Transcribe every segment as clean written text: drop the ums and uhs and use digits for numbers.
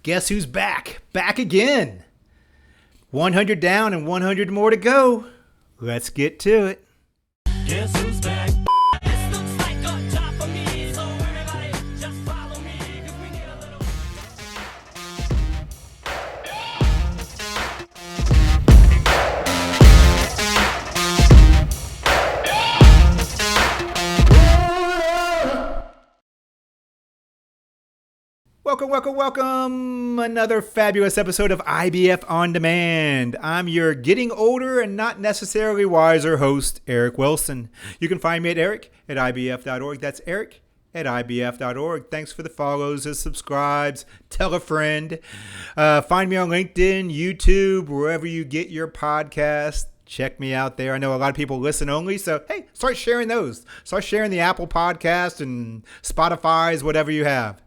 Guess who's back? Back again. 100 down and 100 more to go. Let's get to it. Guess who's back? This looks like a job for me, so everybody just follow me, 'cause we need a little... Welcome. Another fabulous episode of IBF On Demand. I'm your getting older and not necessarily wiser host, Eric Wilson. You can find me at eric@ibf.org. That's eric@ibf.org. Thanks for the follows and subscribes. Tell a friend. Find me on LinkedIn, YouTube, wherever you get your podcast. Check me out there. I know a lot of people listen only, so hey, start sharing those. Start sharing the Apple Podcast and Spotify's, whatever you have.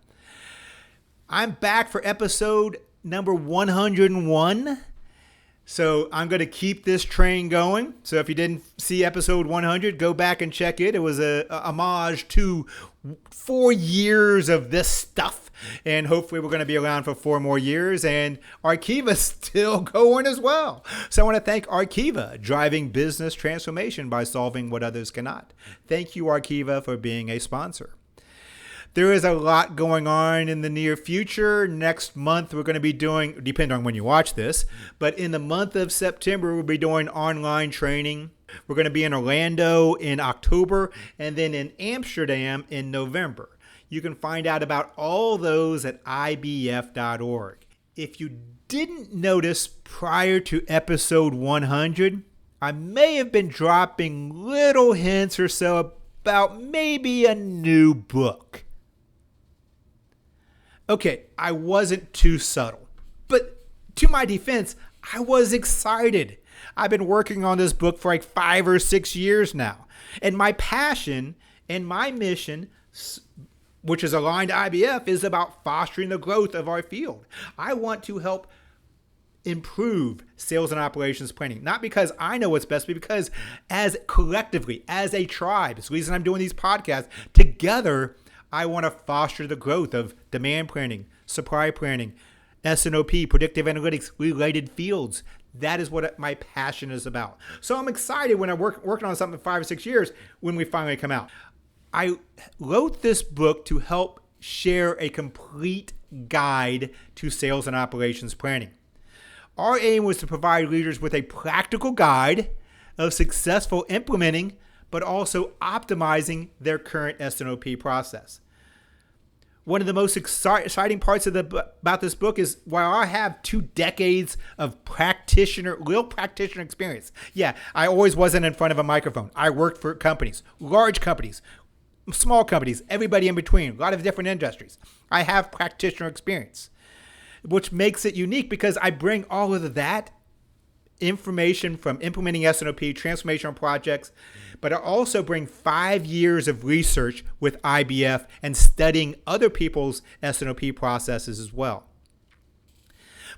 I'm back for episode number 101. So I'm going to keep this train going. So if you didn't see episode 100, go back and check it. It was a homage to 4 years of this stuff. And hopefully we're going to be around for 4 more years. And Arkiva's still going as well. So I want to thank Arkiva, driving business transformation by solving what others cannot. Thank you, Arkiva, for being a sponsor. There is a lot going on in the near future. Next month, we're going to be doing, depending on when you watch this, but in the month of September, we'll be doing online training. We're going to be in Orlando in October and then in Amsterdam in November. You can find out about all those at ibf.org. If you didn't notice prior to episode 100, I may have been dropping little hints or so about maybe a new book. Okay, I wasn't too subtle, but to my defense, I was excited. I've been working on this book for like 5 or 6 years now. And my passion and my mission, which is aligned to IBF, is about fostering the growth of our field. I want to help improve sales and operations planning, not because I know what's best, but because as collectively, as a tribe, it's the reason I'm doing these podcasts, together, I want to foster the growth of demand planning, supply planning, S&OP, predictive analytics, related fields. That is what my passion is about. So I'm excited when I'm working on something for 5 or 6 years when we finally come out. I wrote this book to help share a complete guide to sales and operations planning. Our aim was to provide leaders with a practical guide of successful implementing but also optimizing their current S&OP process. One of the most exciting parts about this book is while I have 2 decades of real practitioner experience. Yeah, I always wasn't in front of a microphone. I worked for companies, large companies, small companies, everybody in between, a lot of different industries. I have practitioner experience, which makes it unique because I bring all of that information from implementing S&OP, transformational projects, but I also bring 5 years of research with IBF and studying other people's S&OP processes as well.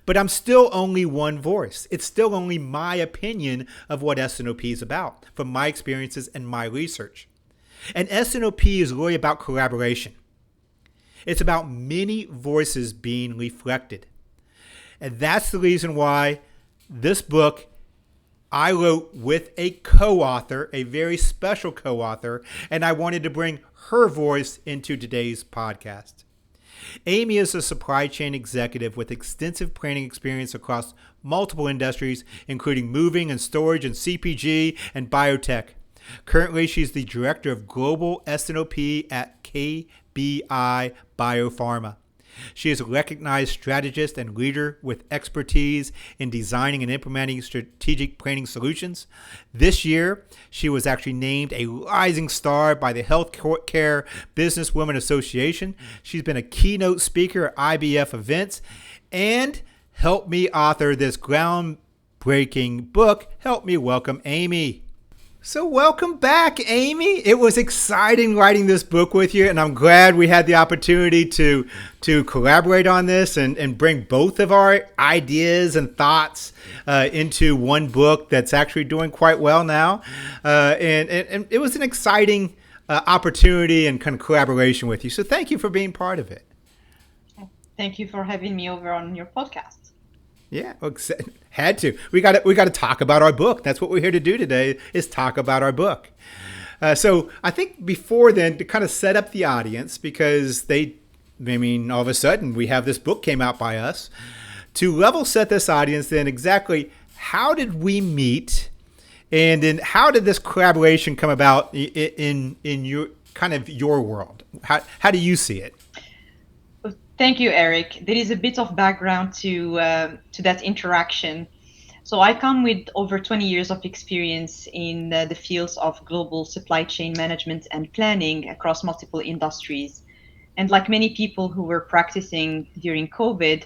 But I'm still only one voice. It's still only my opinion of what S&OP is about from my experiences and my research. And S&OP is really about collaboration. It's about many voices being reflected. And that's the reason why this book I wrote with a co-author, a very special co-author, and I wanted to bring her voice into today's podcast. Amy is a supply chain executive with extensive planning experience across multiple industries, including moving and storage and CPG and biotech. Currently, she's the Director of Global S&OP at KBI Biopharma. She is a recognized strategist and leader with expertise in designing and implementing strategic planning solutions. This year, she was actually named a rising star by the Healthcare Businesswomen Association. She's been a keynote speaker at IBF events and helped me author this groundbreaking book. Help me welcome Amy. So welcome back, Amy. It was exciting writing this book with you, and I'm glad we had the opportunity to collaborate on this and bring both of our ideas and thoughts into one book that's actually doing quite well now. And it was an exciting opportunity and kind of collaboration with you. So thank you for being part of it. Thank you for having me over on your podcast. Yeah, had to. We got to talk about our book. That's what we're here to do today, is talk about our book. So I think before then, to kind of set up the audience, because all of a sudden we have this book came out by us, to level set this audience. Then exactly how did we meet, and then how did this collaboration come about in your kind of your world? How do you see it? Thank you, Eric. There is a bit of background to that interaction. So I come with over 20 years of experience in the fields of global supply chain management and planning across multiple industries. And like many people who were practicing during COVID,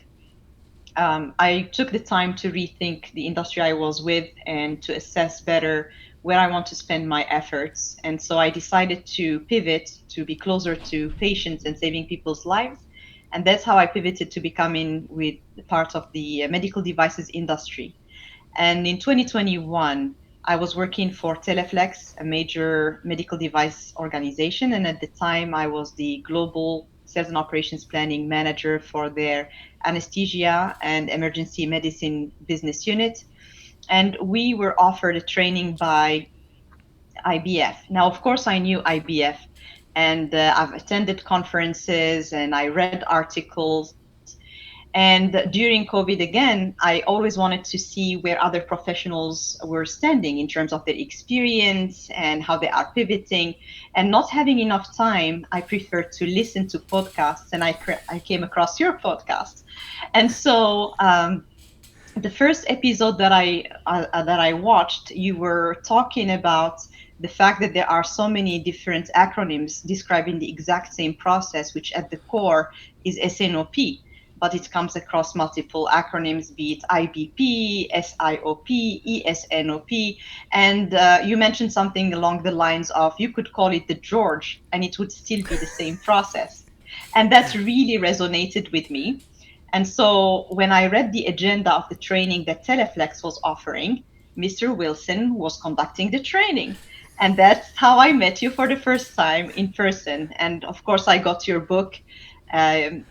I took the time to rethink the industry I was with and to assess better where I want to spend my efforts. And so I decided to pivot to be closer to patients and saving people's lives. And that's how I pivoted to becoming with part of the medical devices industry. And in 2021, I was working for Teleflex, a major medical device organization. And at the time, I was the global sales and operations planning manager for their anesthesia and emergency medicine business unit. And we were offered a training by IBF. Now, of course, I knew IBF, and I've attended conferences and I read articles. And during COVID, again, I always wanted to see where other professionals were standing in terms of their experience and how they are pivoting. And not having enough time, I preferred to listen to podcasts, and I came across your podcast. And so the first episode that I watched, you were talking about the fact that there are so many different acronyms describing the exact same process, which at the core is SNOP, but it comes across multiple acronyms, be it IBP, SIOP, ESNOP. And you mentioned something along the lines of you could call it the George, and it would still be the same process. And that really resonated with me. And so when I read the agenda of the training that Teleflex was offering, Mr. Wilson was conducting the training. And that's how I met you for the first time in person. And of course, I got your book. And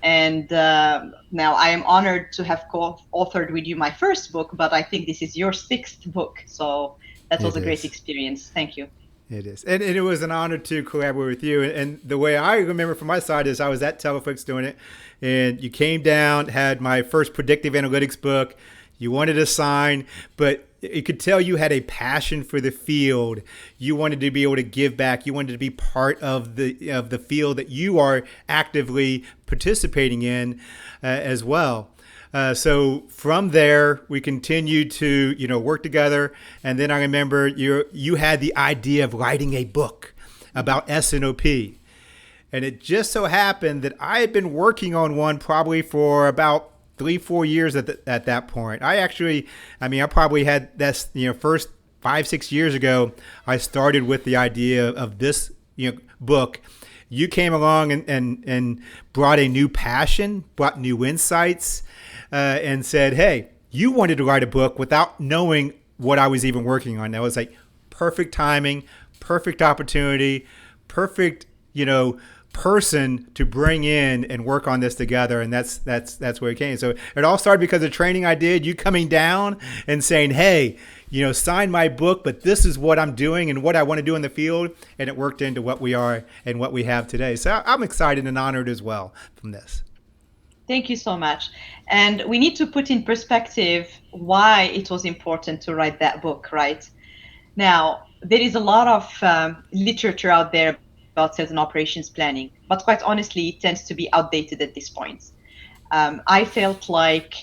now I am honored to have co-authored with you my first book, but I think this is your sixth book. So that was It a great is. experience. Thank you. It is. And it was an honor to collaborate with you. And the way I remember from my side is I was at Teleflix doing it, and you came down, had my first predictive analytics book. You wanted to sign, but you could tell you had a passion for the field. You wanted to be able to give back. You wanted to be part of the field that you are actively participating in as well. So from there, we continued to work together, and then I remember you had the idea of writing a book about S&OP, and it just so happened that I had been working on one probably for about 3-4 years at that point. I probably had this first 5-6 years ago. I started with the idea of this book. You came along and brought a new passion, brought new insights, and said, hey, you wanted to write a book without knowing what I was even working on. That was like perfect timing, perfect opportunity, perfect, person to bring in and work on this together. And that's where it came. So it all started because of training I did, you coming down and saying, hey, sign my book, but this is what I'm doing and what I want to do in the field. And it worked into what we are and what we have today. So I'm excited and honored as well from this. Thank you so much. And we need to put in perspective why it was important to write that book, right? Now, there is a lot of literature out there about sales and operations planning, but quite honestly, it tends to be outdated at this point. I felt like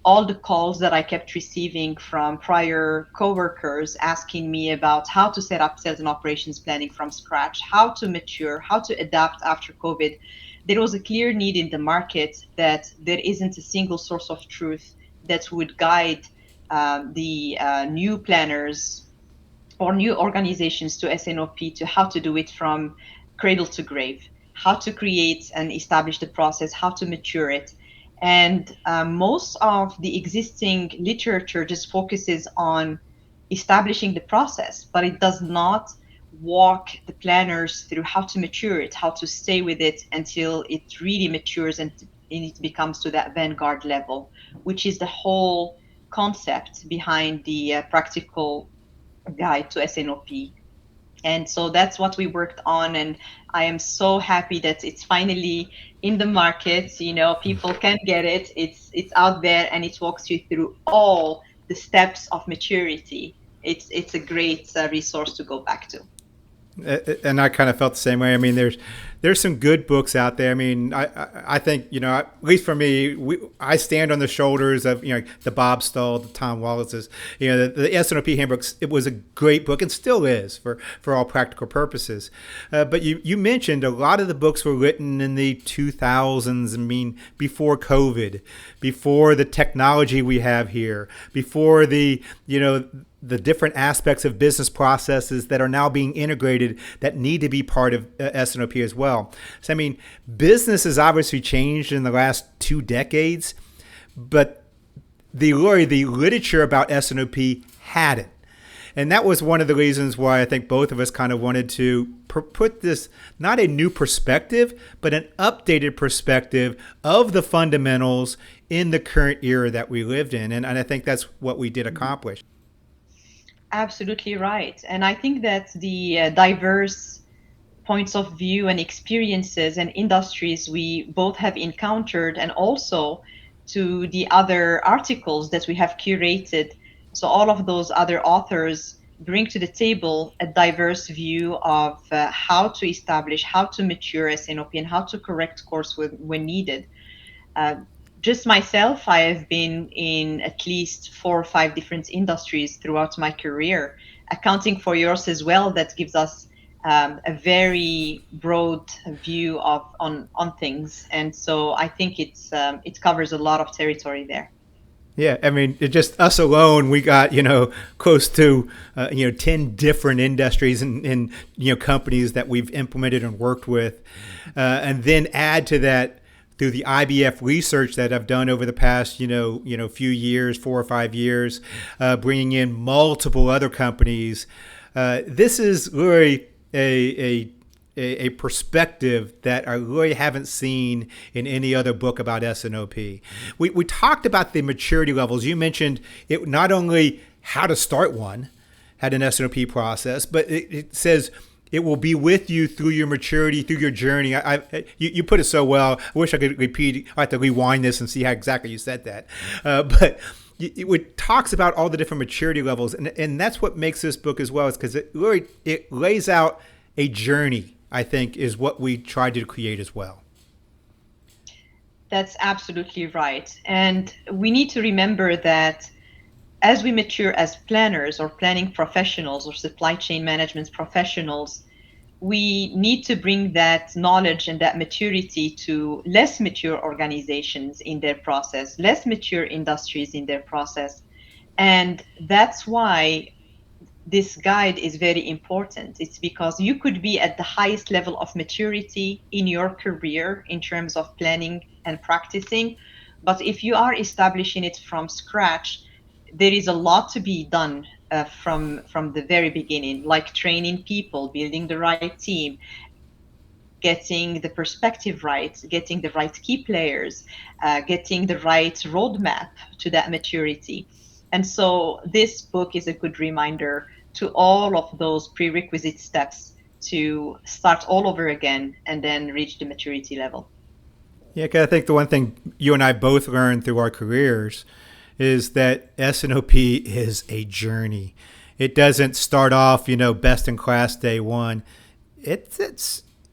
all the calls that I kept receiving from prior coworkers asking me about how to set up sales and operations planning from scratch, how to mature, how to adapt after COVID, there was a clear need in the market that there isn't a single source of truth that would guide the new planners or new organizations to SNOP to how to do it from cradle to grave, how to create and establish the process, how to mature it. And most of the existing literature just focuses on establishing the process, but it does not walk the planners through how to mature it, how to stay with it until it really matures and it becomes to that vanguard level, which is the whole concept behind the practical guide to SNOP. And so that's what we worked on, and I am so happy that it's finally in the market. People can get it. It's out there, and it walks you through all the steps of maturity. It's a great resource to go back to. And I kind of felt the same way. I mean, there's some good books out there. I mean, I think at least for me, I stand on the shoulders of the Bob Stahl, the Tom Wallace's, the S&OP handbooks. It was a great book and still is for all practical purposes. But you mentioned a lot of the books were written in the 2000s. I mean, before COVID, before the technology we have here, before the different aspects of business processes that are now being integrated that need to be part of S&OP as well. So, I mean, business has obviously changed in the last 2 decades, but the literature about S&OP hadn't. And that was one of the reasons why I think both of us kind of wanted to put this, not a new perspective, but an updated perspective of the fundamentals in the current era that we lived in. And I think that's what we did accomplish. Absolutely right. And I think that the diverse points of view and experiences and industries we both have encountered, and also to the other articles that we have curated. So, all of those other authors bring to the table a diverse view of how to establish, how to mature SNOP, and how to correct course when needed. Uh, just myself, I have been in at least 4 or 5 different industries throughout my career, accounting for yours as well. That gives us a very broad view on things, and so I think it covers a lot of territory there. Yeah, I mean, it just us alone, we got close to 10 different industries and companies that we've implemented and worked with, and then add to that through the IBF research that I've done over the past few years, 4 or 5 years, bringing in multiple other companies. This is really a perspective that I really haven't seen in any other book about S&OP. We talked about the maturity levels. You mentioned it, not only how to start one, had an S&OP process, but it says it will be with you through your maturity, through your journey. You put it so well. I wish I could repeat. I have to rewind this and see how exactly you said that. But it talks about all the different maturity levels, and that's what makes this book as well, is because it lays out a journey, I think, is what we tried to create as well. That's absolutely right. And we need to remember that as we mature as planners or planning professionals or supply chain management professionals, we need to bring that knowledge and that maturity to less mature organizations in their process, less mature industries in their process. And that's why this guide is very important. It's because you could be at the highest level of maturity in your career in terms of planning and practicing, but if you are establishing it from scratch, there is a lot to be done from the very beginning, like training people, building the right team, getting the perspective right, getting the right key players, getting the right roadmap to that maturity. And so this book is a good reminder to all of those prerequisite steps to start all over again and then reach the maturity level. Yeah, 'cause I think the one thing you and I both learned through our careers is that S&OP is a journey. It doesn't start off, best in class day one. It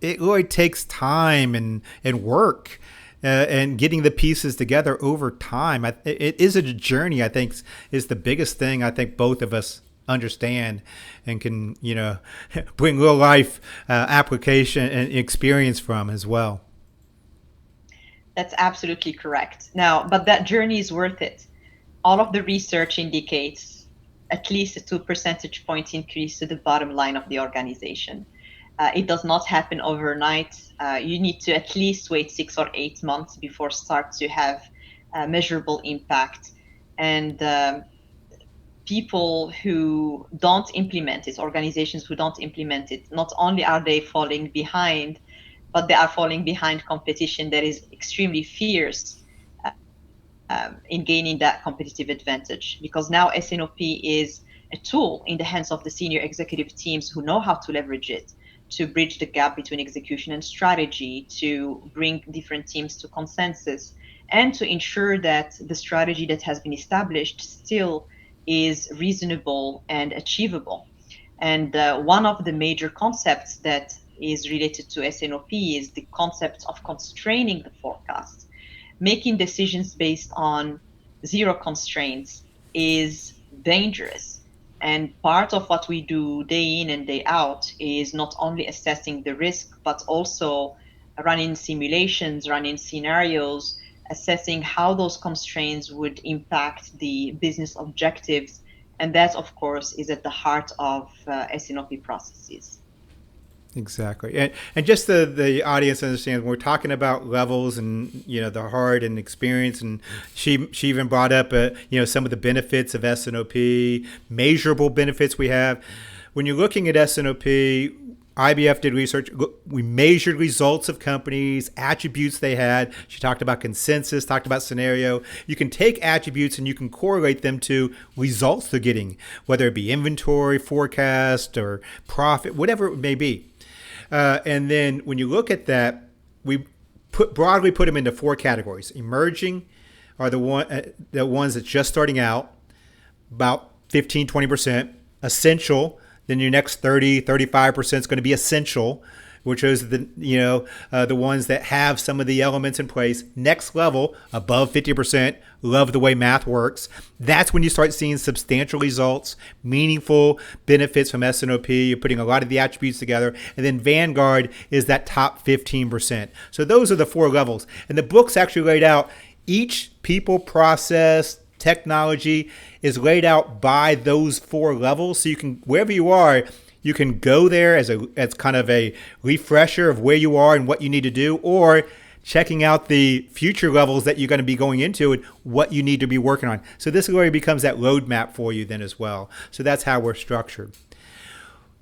really takes time and work and getting the pieces together over time. It is a journey, I think, is the biggest thing I think both of us understand and can, bring real life application and experience from as well. That's absolutely correct. Now, but that journey is worth it. All of the research indicates at least a 2 percentage point increase to the bottom line of the organization. It does not happen overnight. You need to at least wait 6 or 8 months before start to have measurable impact. And people who don't implement it, organizations who don't implement it, not only are they falling behind, but they are falling behind competition that is extremely fierce in gaining that competitive advantage. Because now S&OP is a tool in the hands of the senior executive teams who know how to leverage it to bridge the gap between execution and strategy, to bring different teams to consensus, and to ensure that the strategy that has been established still is reasonable and achievable. And one of the major concepts that is related to S&OP is the concept of constraining the forecast. Making decisions based on zero constraints is dangerous. And part of what we do day in and day out is not only assessing the risk, but also running simulations, running scenarios, assessing how those constraints would impact the business objectives. And that, of course, is at the heart of S&OP processes. Exactly. And just the audience understands when we're talking about levels and, the hard and experience, and she even brought up, some of the benefits of S&OP, measurable benefits we have. When you're looking at S&OP, IBF did research. We measured results of companies, attributes they had. She talked about consensus, talked about scenario. You can take attributes and you can correlate them to results they're getting, whether it be inventory, forecast, or profit, whatever it may be. And then when you look at that, we broadly put them into four categories. Emerging are the ones that's just starting out, about 15, 20%. Essential, then your next 30, 35% is going to be essential, which is the ones that have some of the elements in place. Next level, above 50%, love the way math works. That's when you start seeing substantial results, meaningful benefits from S&OP. You're putting a lot of the attributes together. And then Vanguard is that top 15%. So those are the four levels. And the book's actually laid out each people, process, technology is laid out by those four levels. So you can, wherever you are, you can go there as kind of a refresher of where you are and what you need to do, or checking out the future levels that you're going to be going into and what you need to be working on. So this really becomes that roadmap for you then as well. So that's how we're structured.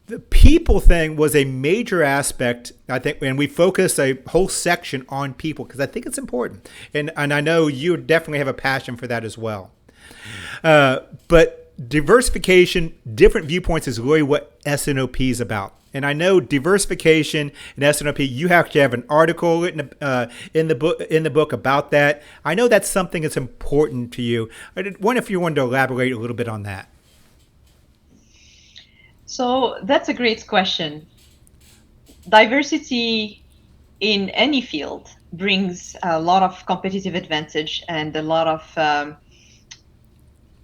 The people thing was a major aspect, I think, and we focused a whole section on people because I think it's important. And I know you definitely have a passion for that as well. But diversification, different viewpoints is really what S&OP is about. And I know diversification in S&OP, you actually have an article written in the book about that. I know that's something that's important to you. I wonder if you wanted to elaborate a little bit on that. So that's a great question. Diversity in any field brings a lot of competitive advantage and a lot of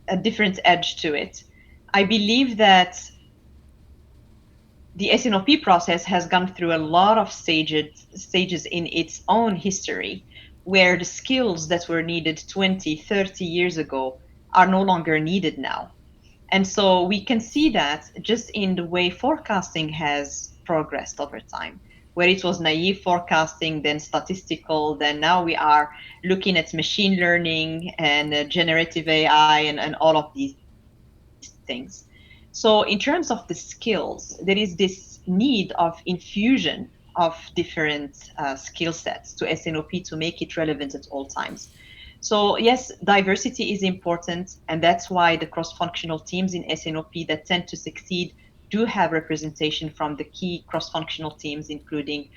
a different edge to it. I believe that the S&OP process has gone through a lot of stages in its own history, where the skills that were needed 20, 30 years ago are no longer needed now. And so we can see that just in the way forecasting has progressed over time, where it was naive forecasting, then statistical, then now we are looking at machine learning and generative AI and all of these things. So in terms of the skills, there is this need of infusion of different skill sets to S&OP to make it relevant at all times. So yes, diversity is important, and that's why the cross-functional teams in S&OP that tend to succeed do have representation from the key cross-functional teams, including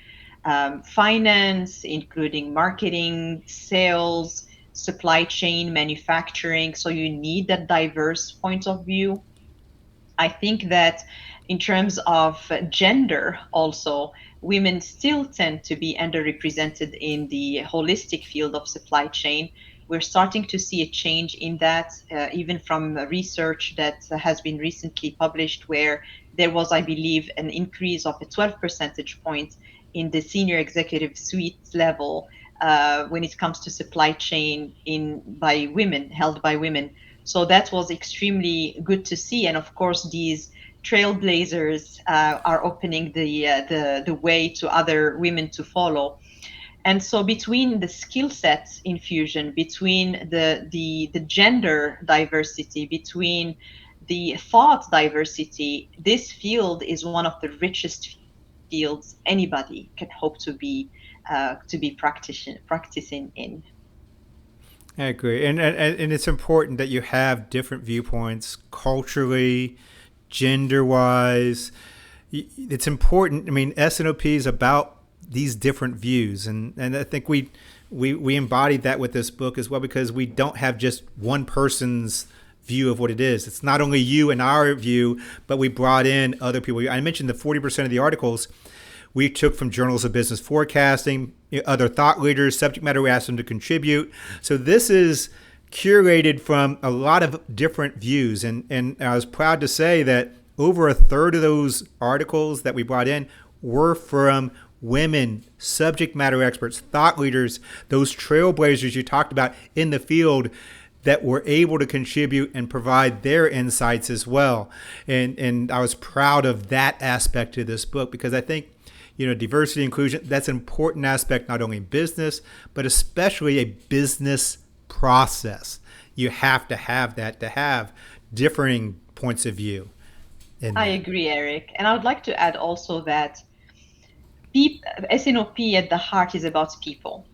finance, including marketing, sales, supply chain, manufacturing. So you need that diverse point of view. I think that in terms of gender also, women still tend to be underrepresented in the holistic field of supply chain. We're starting to see a change in that, even from research that has been recently published, where there was, I believe, an increase of a 12 percentage point in the senior executive suite level when it comes to supply chain by women, held by women. So that was extremely good to see. And of course, these trailblazers are opening the way to other women to follow. And so between the skill set infusion, between the gender diversity, between the thought diversity, this field is one of the richest fields anybody can hope to be practicing in. I agree, and it's important that you have different viewpoints culturally, gender wise. It's important. I mean, S&OP is about these different views, and I think we embodied that with this book as well, because we don't have just one person's view of what it is. It's not only you and our view, but we brought in other people. I mentioned the 40% of the articles we took from journals of business forecasting, other thought leaders, subject matter we asked them to contribute. So this is curated from a lot of different views. And I was proud to say that over a third of those articles that we brought in were from women, subject matter experts, thought leaders, those trailblazers you talked about in the field that were able to contribute and provide their insights as well. And I was proud of that aspect of this book, because I think, diversity, inclusion, that's an important aspect, not only in business, but especially a business process. You have to have that to have differing points of view. I agree, Eric. And I would like to add also that S&OP at the heart is about people.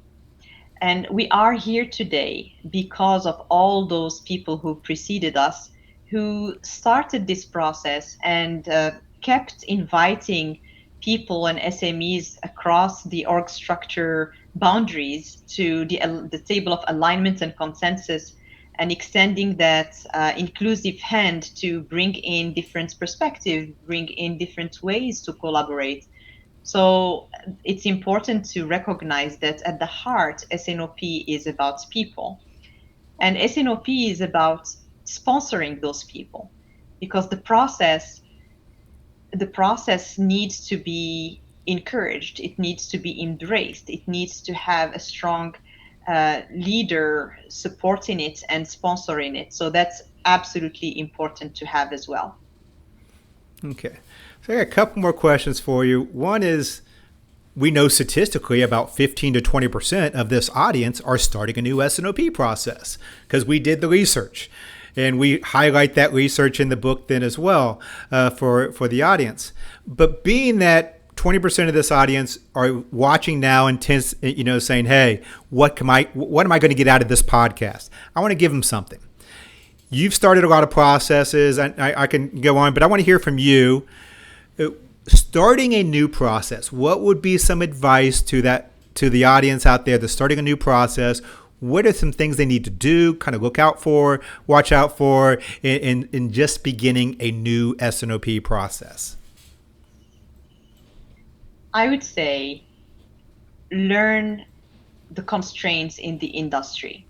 And we are here today because of all those people who preceded us, who started this process and kept inviting people and SMEs across the org structure boundaries to the table of alignment and consensus, and extending that inclusive hand to bring in different perspectives, bring in different ways to collaborate. So it's important to recognize that at the heart, S&OP is about people. And S&OP is about sponsoring those people, because the process needs to be encouraged. It needs to be embraced. It needs to have a strong leader supporting it and sponsoring it. So that's absolutely important to have as well. Okay. So I got a couple more questions for you. One is, we know statistically about 15 to 20% of this audience are starting a new S&OP process, because we did the research. And we highlight that research in the book then as well for the audience. But being that 20% of this audience are watching now and saying, hey, what am I going to get out of this podcast? I want to give them something. You've started a lot of processes. I can go on, but I want to hear from you. Starting a new process, what would be some advice to the audience out there that's starting a new process? What are some things they need to do, kind of watch out for in just beginning a new S&OP process? I would say learn the constraints in the industry.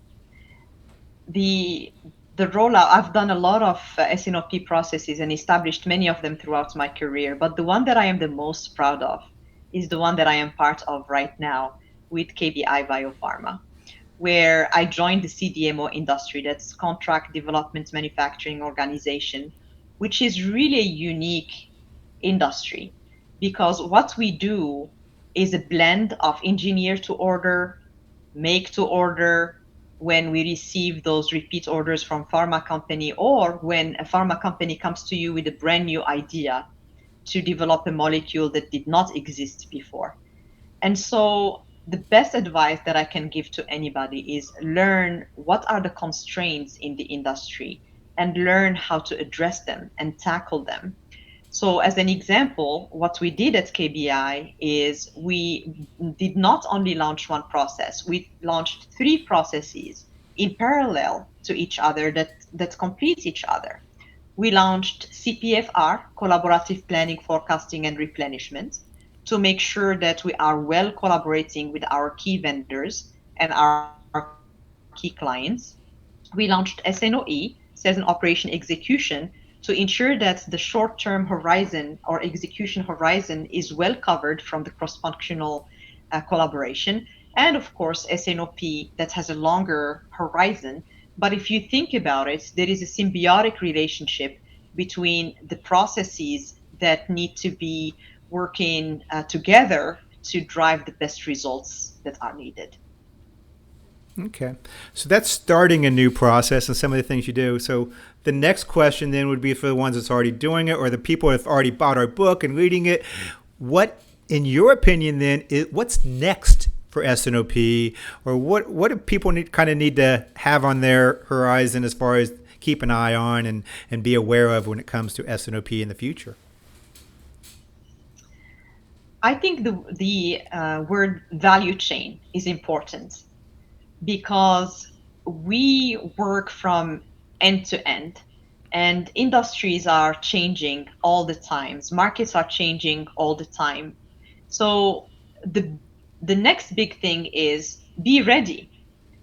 The rollout, I've done a lot of S&OP processes and established many of them throughout my career, but the one that I am the most proud of is the one that I am part of right now with KBI Biopharma, where I joined the CDMO industry, that's Contract Development Manufacturing Organization, which is really a unique industry, because what we do is a blend of engineer to order, make to order, when we receive those repeat orders from pharma company, or when a pharma company comes to you with a brand new idea to develop a molecule that did not exist before. And so the best advice that I can give to anybody is learn what are the constraints in the industry and learn how to address them and tackle them. So as an example, what we did at KBI is we did not only launch one process, we launched 3 processes in parallel to each other that complete each other. We launched CPFR, Collaborative Planning, Forecasting and Replenishment, to make sure that we are well collaborating with our key vendors and our key clients. We launched SNOE, Sales and Operation Execution, to ensure that the short-term horizon or execution horizon is well covered from the cross-functional collaboration. And of course, SNOP that has a longer horizon. But if you think about it, there is a symbiotic relationship between the processes that need to be working together to drive the best results that are needed. Okay. So that's starting a new process and some of the things you do. So the next question then would be for the ones that's already doing it or the people that have already bought our book and reading it. What in your opinion, then, what's next for S&OP, or what do people need to have on their horizon as far as keep an eye on and be aware of when it comes to S&OP in the future? I think the word value chain is important because we work from end to end, and industries are changing all the times. Markets are changing all the time. So the next big thing is be ready.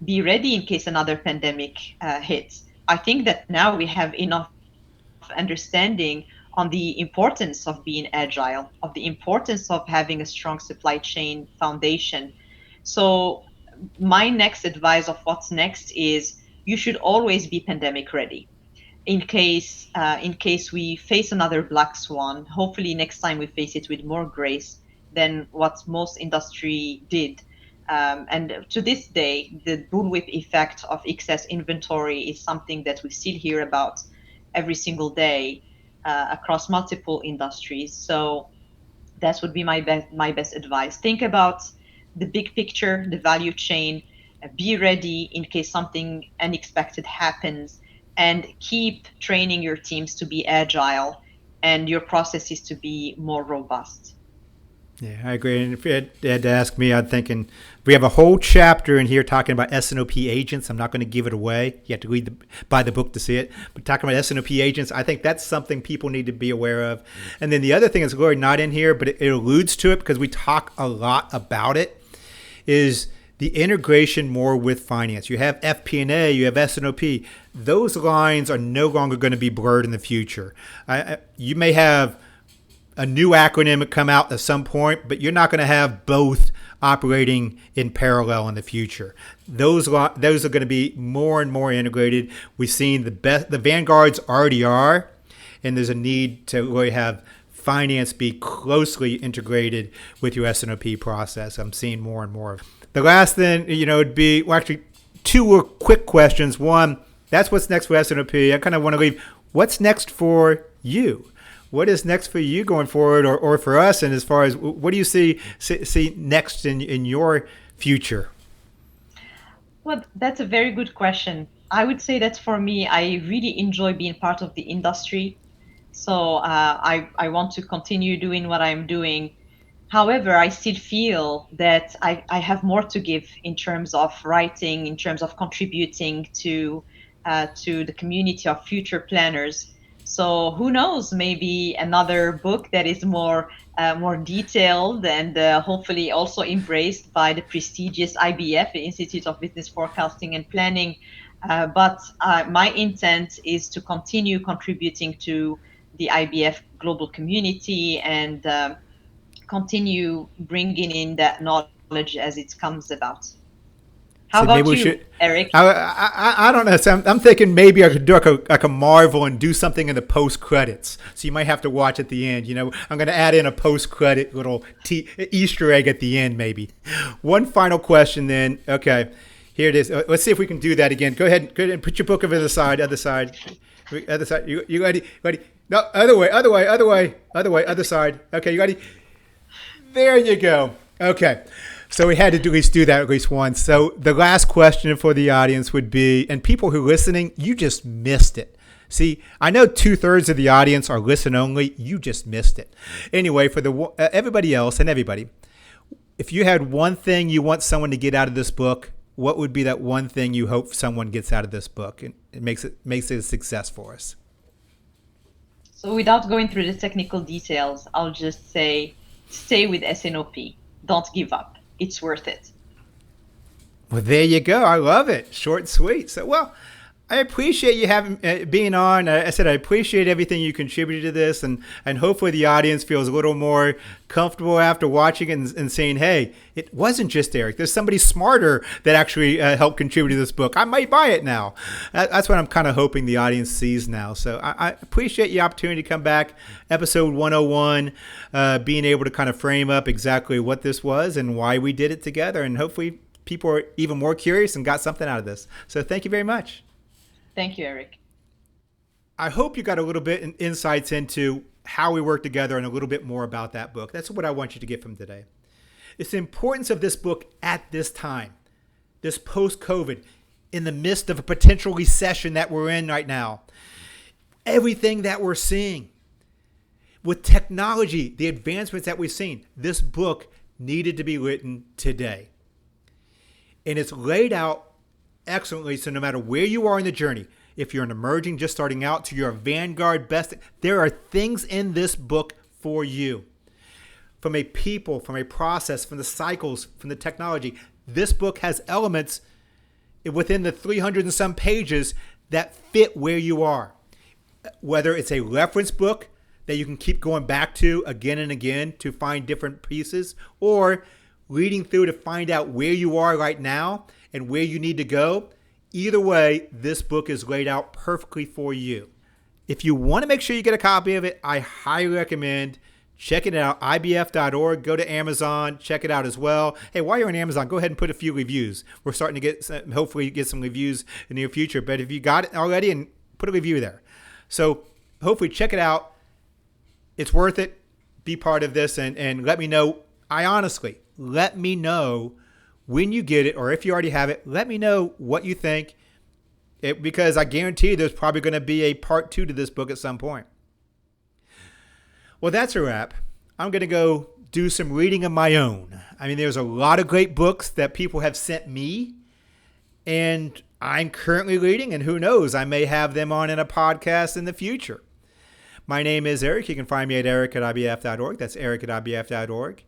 Be ready in case another pandemic hits. I think that now we have enough understanding on the importance of being agile, of the importance of having a strong supply chain foundation. So my next advice of what's next is you should always be pandemic ready in case we face another black swan. Hopefully next time we face it with more grace than what most industry did. And to this day, the bullwhip effect of excess inventory is something that we still hear about every single day across multiple industries. So that would be my best advice. Think about the big picture, the value chain. Be ready in case something unexpected happens, and keep training your teams to be agile and your processes to be more robust. Yeah, I agree. And if you had to ask me, I'm thinking we have a whole chapter in here talking about S&OP agents. I'm not going to give it away. You have to buy the book to see it. But talking about S&OP agents, I think that's something people need to be aware of. And then the other thing is really not in here, but it alludes to it because we talk a lot about it, is the integration more with finance. You have FP&A, you have S&OP. Those lines are no longer going to be blurred in the future. You may have a new acronym come out at some point, but you're not going to have both operating in parallel in the future. Those are going to be more and more integrated. We've seen the vanguards already are, and there's a need to really have finance be closely integrated with your S&OP process. I'm seeing more and more. The last thing, would be, well, actually, two quick questions. One, that's what's next for S&OP. I kind of want to leave, what's next for you? What is next for you going forward, or for us? And as far as what do you see next in your future? Well, that's a very good question. I would say that for me, I really enjoy being part of the industry. So I want to continue doing what I'm doing. However, I still feel that I have more to give in terms of writing, in terms of contributing to the community of future planners. So who knows? Maybe another book that is more detailed and hopefully also embraced by the prestigious IBF, the Institute of Business Forecasting and Planning. But my intent is to continue contributing to the IBF global community and continue bringing in that knowledge as it comes about. How So about maybe we you, should. Eric? I don't know. So I'm thinking maybe I could do like a Marvel and do something in the post credits. So you might have to watch at the end. I'm going to add in a post credit little Easter egg at the end, maybe. One final question, then. Okay, here it is. Let's see if we can do that again. Go ahead and put your book over the side. Other side. You ready? Ready? No, other way. Other side. Okay, you ready? There you go. Okay. So we had to at least do that at least once. So the last question for the audience would be, and people who are listening, you just missed it. See, I know 2/3 of the audience are listen only. You just missed it. Anyway, for everybody else and everybody, if you had one thing you want someone to get out of this book, what would be that one thing you hope someone gets out of this book and it makes it a success for us? So without going through the technical details, I'll just say stay with S&OP. Don't give up. It's worth it. Well, there you go. I love it. Short and sweet. So, well, I appreciate you being on. I said I appreciate everything you contributed to this, and hopefully the audience feels a little more comfortable after watching it and saying, hey, it wasn't just Eric. There's somebody smarter that actually helped contribute to this book. I might buy it now. That's what I'm kind of hoping the audience sees now. So I appreciate the opportunity to come back. Episode 101, being able to kind of frame up exactly what this was and why we did it together. And hopefully people are even more curious and got something out of this. So thank you very much. Thank you, Eric. I hope you got a little bit insights into how we work together and a little bit more about that book. That's what I want you to get from today. It's the importance of this book at this time, this post-COVID, in the midst of a potential recession that we're in right now. Everything that we're seeing with technology, the advancements that we've seen, this book needed to be written today. And it's laid out excellently, so no matter where you are in the journey, if you're an emerging, just starting out, to your vanguard best, there are things in this book for you. From a people, from a process, from the cycles, from the technology, this book has elements within the 300 and some pages that fit where you are. Whether it's a reference book that you can keep going back to again and again to find different pieces, or reading through to find out where you are right now and where you need to go. Either way, this book is laid out perfectly for you. If you want to make sure you get a copy of it, I highly recommend checking it out. IBF.org. Go to Amazon. Check it out as well. Hey, while you're on Amazon, go ahead and put a few reviews. We're starting to get hopefully get some reviews in the near future. But if you got it already, and put a review there. So hopefully check it out. It's worth it. Be part of this and let me know. Let me know when you get it, or if you already have it, let me know what you think. Because I guarantee there's probably going to be a part 2 to this book at some point. Well, that's a wrap. I'm going to go do some reading of my own. I mean, there's a lot of great books that people have sent me, and I'm currently reading, and who knows, I may have them on in a podcast in the future. My name is Eric. You can find me at eric@ibf.org. That's eric@ibf.org.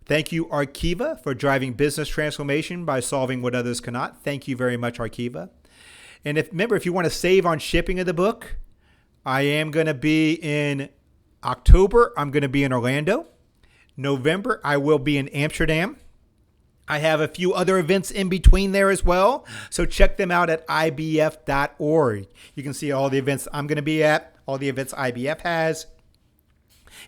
Thank you, Arkiva, for driving business transformation by solving what others cannot. Thank you very much, Arkiva. And remember, if you want to save on shipping of the book, I am going to be in October. I'm going to be in Orlando. November, I will be in Amsterdam. I have a few other events in between there as well. So check them out at ibf.org. You can see all the events I'm going to be at, all the events IBF has.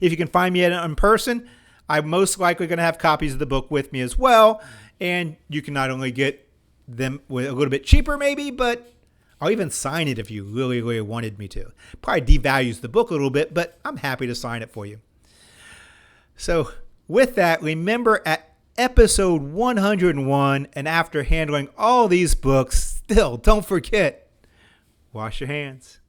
If you can find me in person, I'm most likely going to have copies of the book with me as well. And you can not only get them with a little bit cheaper maybe, but I'll even sign it if you really, really wanted me to. Probably devalues the book a little bit, but I'm happy to sign it for you. So with that, remember at episode 101, and after handling all these books, still don't forget, wash your hands.